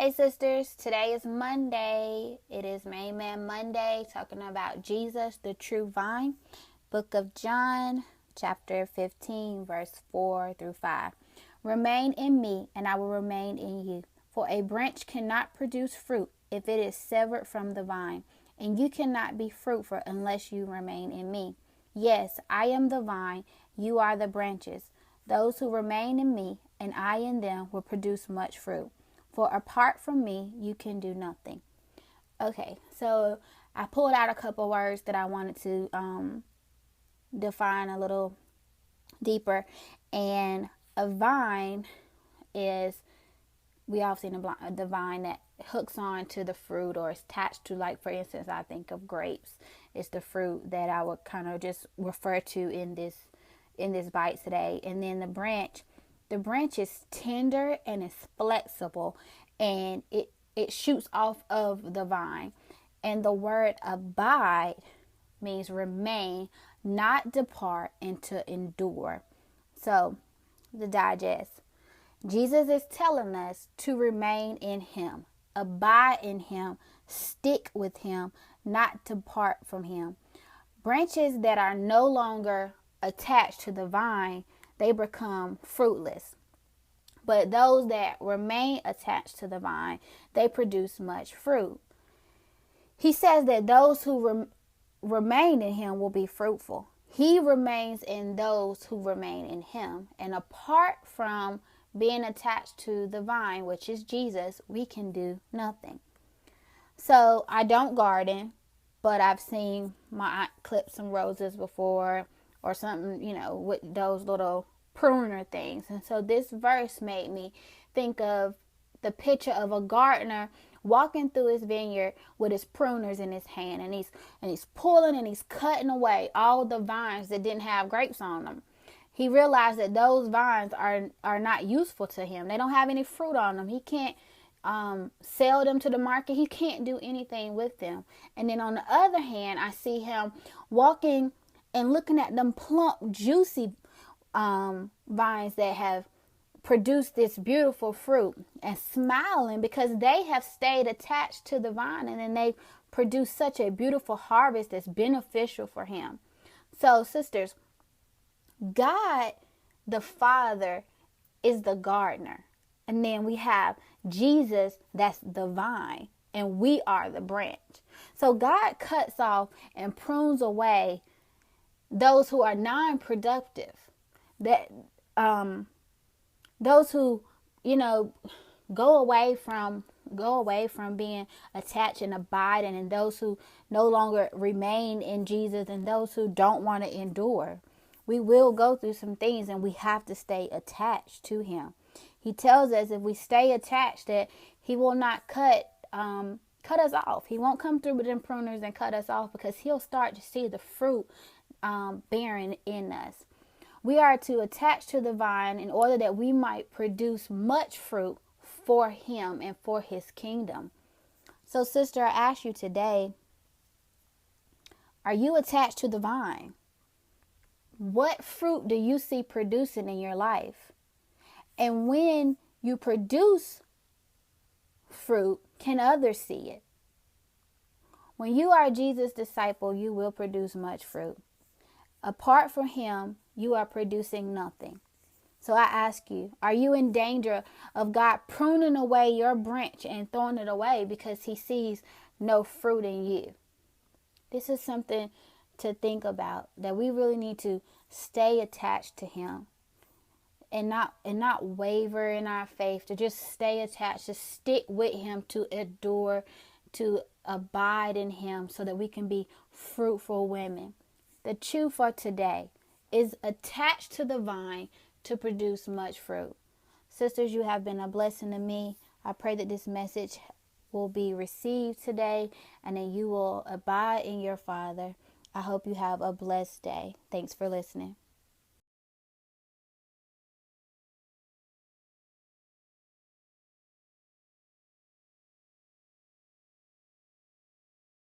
Hey sisters, today is Monday. It is Main Man Monday, talking about Jesus, the true vine. Book of John, chapter 15, verse 4 through 5. Remain in me, and I will remain in you. For a branch cannot produce fruit if it is severed from the vine, and you cannot be fruitful unless you remain in me. Yes, I am the vine, you are the branches. Those who remain in me, and I in them, will produce much fruit. For apart from me, you can do nothing. Okay, so I pulled out a couple words that I wanted to define a little deeper. And a vine is, we all seen the vine that hooks on to the fruit or is attached to, like, for instance, I think of grapes. It's the fruit that I would kind of just refer to in this bite today. And then the branch is tender and it's flexible, and it shoots off of the vine. And the word abide means remain, not depart, and to endure. So, the digest. Jesus is telling us to remain in him, abide in him, stick with him, not depart from him. Branches that are no longer attached to the vine, they become fruitless. But those that remain attached to the vine, they produce much fruit. He says that those who remain in him will be fruitful. He remains in those who remain in him. And apart from being attached to the vine, which is Jesus, we can do nothing. So I don't garden, but I've seen my aunt clip some roses before, or something, with those little pruner things. And so this verse made me think of the picture of a gardener walking through his vineyard with his pruners in his hand, and he's pulling and he's cutting away all the vines that didn't have grapes on them. He realized that those vines are not useful to him. They don't have any fruit on them. He can't sell them to the market. He can't do anything with them. And then on the other hand, I see him walking and looking at them plump, juicy vines that have produced this beautiful fruit, and smiling because they have stayed attached to the vine, and then they produce such a beautiful harvest that's beneficial for him. So, sisters, God the Father is the gardener, and then we have Jesus, that's the vine, and we are the branch. So God cuts off and prunes away those who are non-productive, that those who go away from being attached and abiding, and those who no longer remain in Jesus, and those who don't want to endure. We will go through some things, and we have to stay attached to him. He tells us if we stay attached, that he will not cut us off. He won't come through with them pruners and cut us off, because he'll start to see the fruit bearing in us. We are to attach to the vine in order that we might produce much fruit for him and for his kingdom. So, sister, I ask you today, are you attached to the vine? What fruit do you see producing in your life? And when you produce fruit, can others see it? When you are Jesus' disciple, you will produce much fruit. Apart from him, you are producing nothing. So I ask you, are you in danger of God pruning away your branch and throwing it away because he sees no fruit in you? This is something to think about, that we really need to stay attached to him and not waver in our faith, to just stay attached, to stick with him, to adore, to abide in him, so that we can be fruitful women. The truth for today is attached to the vine to produce much fruit. Sisters, you have been a blessing to me. I pray that this message will be received today, and that you will abide in your Father. I hope you have a blessed day. Thanks for listening.